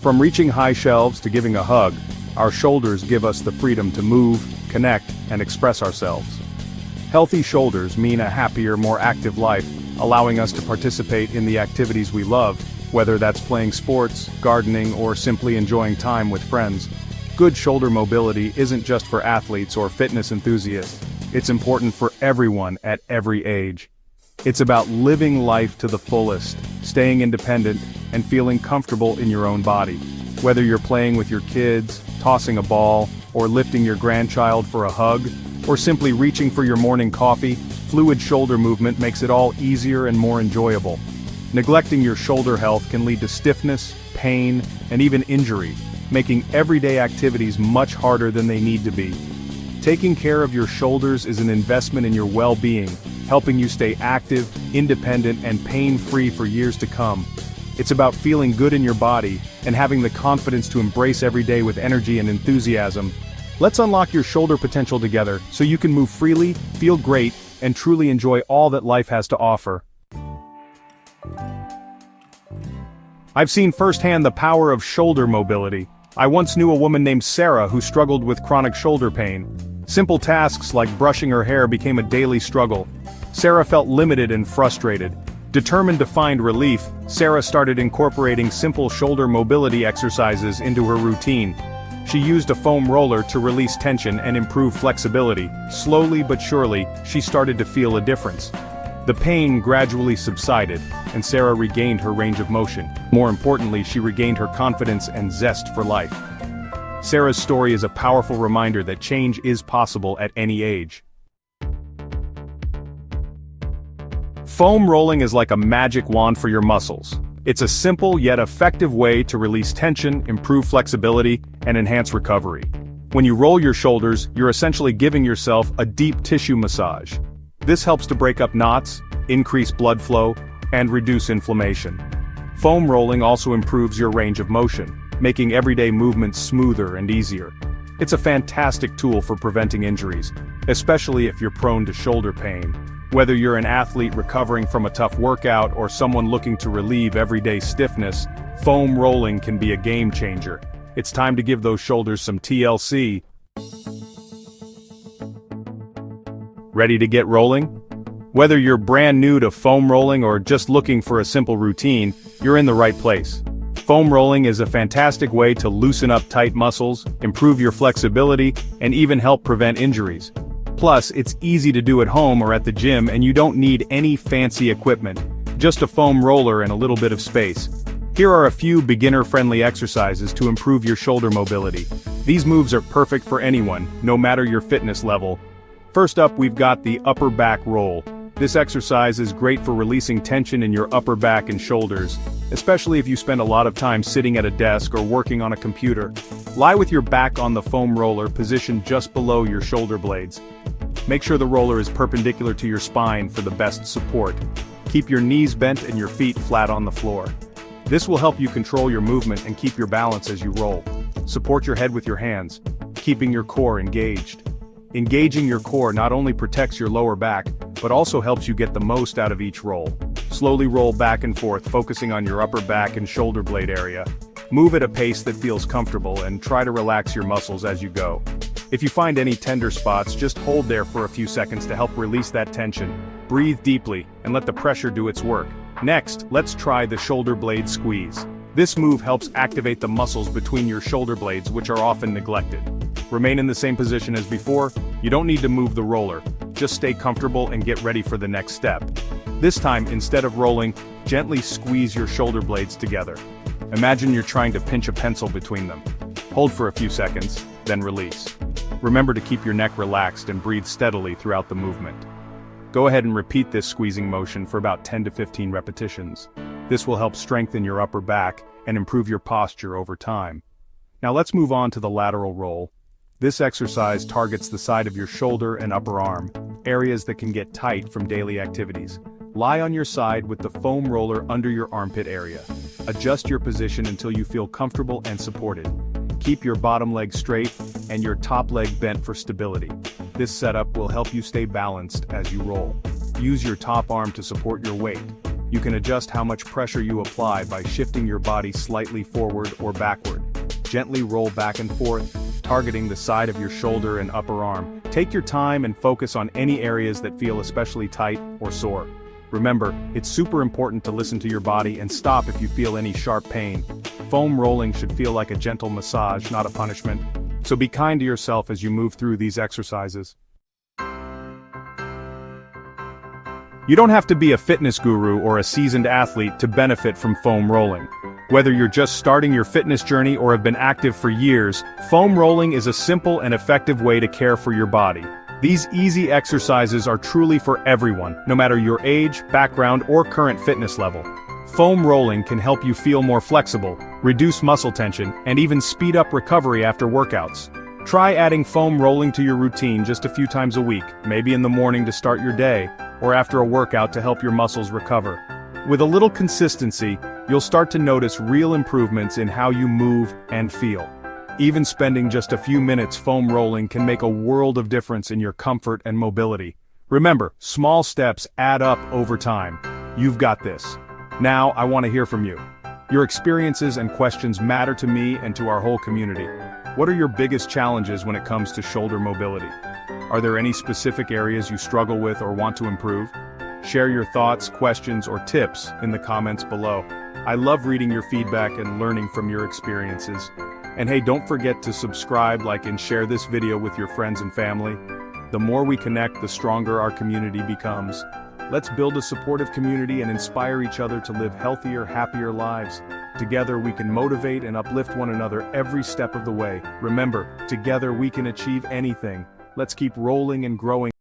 From reaching high shelves to giving a hug, our shoulders give us the freedom to move, connect, and express ourselves. Healthy shoulders mean a happier, more active life, allowing us to participate in the activities we love, whether that's playing sports, gardening, or simply enjoying time with friends. Good shoulder mobility isn't just for athletes or fitness enthusiasts. It's important for everyone at every age. It's about living life to the fullest, staying independent, and feeling comfortable in your own body. Whether you're playing with your kids, tossing a ball, or lifting your grandchild for a hug, or simply reaching for your morning coffee, fluid shoulder movement makes it all easier and more enjoyable. Neglecting your shoulder health can lead to stiffness, pain, and even injury, making everyday activities much harder than they need to be. Taking care of your shoulders is an investment in your well-being, helping you stay active, independent, and pain-free for years to come. It's about feeling good in your body and having the confidence to embrace every day with energy and enthusiasm. Let's unlock your shoulder potential together so you can move freely, feel great, and truly enjoy all that life has to offer. I've seen firsthand the power of shoulder mobility. I once knew a woman named Sarah who struggled with chronic shoulder pain. Simple tasks like brushing her hair became a daily struggle. Sarah felt limited and frustrated. Determined to find relief, Sarah started incorporating simple shoulder mobility exercises into her routine. She used a foam roller to release tension and improve flexibility. Slowly but surely, she started to feel a difference. The pain gradually subsided, and Sarah regained her range of motion. More importantly, she regained her confidence and zest for life. Sarah's story is a powerful reminder that change is possible at any age. Foam rolling is like a magic wand for your muscles. It's a simple yet effective way to release tension, improve flexibility, and enhance recovery. When you roll your shoulders, you're essentially giving yourself a deep tissue massage. This helps to break up knots, increase blood flow, and reduce inflammation. Foam rolling also improves your range of motion, making everyday movements smoother and easier. It's a fantastic tool for preventing injuries, especially if you're prone to shoulder pain. Whether you're an athlete recovering from a tough workout or someone looking to relieve everyday stiffness, foam rolling can be a game changer. It's time to give those shoulders some TLC. Ready to get rolling? Whether you're brand new to foam rolling or just looking for a simple routine, you're in the right place. Foam rolling is a fantastic way to loosen up tight muscles, improve your flexibility, and even help prevent injuries. Plus, it's easy to do at home or at the gym and you don't need any fancy equipment, just a foam roller and a little bit of space. Here are a few beginner-friendly exercises to improve your shoulder mobility. These moves are perfect for anyone, no matter your fitness level. First up, we've got the upper back roll. This exercise is great for releasing tension in your upper back and shoulders, especially if you spend a lot of time sitting at a desk or working on a computer. Lie with your back on the foam roller positioned just below your shoulder blades. Make sure the roller is perpendicular to your spine for the best support. Keep your knees bent and your feet flat on the floor. This will help you control your movement and keep your balance as you roll. Support your head with your hands, keeping your core engaged. Engaging your core not only protects your lower back, but also helps you get the most out of each roll. Slowly roll back and forth, focusing on your upper back and shoulder blade area. Move at a pace that feels comfortable and try to relax your muscles as you go. If you find any tender spots, just hold there for a few seconds to help release that tension. Breathe deeply and let the pressure do its work. Next, let's try the shoulder blade squeeze. This move helps activate the muscles between your shoulder blades, which are often neglected. Remain in the same position as before. You don't need to move the roller. Just stay comfortable and get ready for the next step. This time, instead of rolling, gently squeeze your shoulder blades together. Imagine you're trying to pinch a pencil between them. Hold for a few seconds, then release. Remember to keep your neck relaxed and breathe steadily throughout the movement. Go ahead and repeat this squeezing motion for about 10 to 15 repetitions. This will help strengthen your upper back and improve your posture over time. Now let's move on to the lateral roll. This exercise targets the side of your shoulder and upper arm, areas that can get tight from daily activities. Lie on your side with the foam roller under your armpit area. Adjust your position until you feel comfortable and supported. Keep your bottom leg straight and your top leg bent for stability. This setup will help you stay balanced as you roll. Use your top arm to support your weight. You can adjust how much pressure you apply by shifting your body slightly forward or backward. Gently roll back and forth, targeting the side of your shoulder and upper arm. Take your time and focus on any areas that feel especially tight or sore. Remember, it's super important to listen to your body and stop if you feel any sharp pain. Foam rolling should feel like a gentle massage, not a punishment. So be kind to yourself as you move through these exercises. You don't have to be a fitness guru or a seasoned athlete to benefit from foam rolling. Whether you're just starting your fitness journey or have been active for years, foam rolling is a simple and effective way to care for your body. These easy exercises are truly for everyone, no matter your age, background, or current fitness level. Foam rolling can help you feel more flexible, reduce muscle tension, and even speed up recovery after workouts. Try adding foam rolling to your routine just a few times a week, maybe in the morning to start your day, or after a workout to help your muscles recover. With a little consistency, you'll start to notice real improvements in how you move and feel. Even spending just a few minutes foam rolling can make a world of difference in your comfort and mobility. Remember, small steps add up over time. You've got this. Now, I want to hear from you. Your experiences and questions matter to me and to our whole community. What are your biggest challenges when it comes to shoulder mobility? Are there any specific areas you struggle with or want to improve? Share your thoughts, questions, or tips in the comments below. I love reading your feedback and learning from your experiences. And hey, don't forget to subscribe, like, and share this video with your friends and family. The more we connect, the stronger our community becomes. Let's build a supportive community and inspire each other to live healthier, happier lives. Together we can motivate and uplift one another every step of the way. Remember, together we can achieve anything. Let's keep rolling and growing.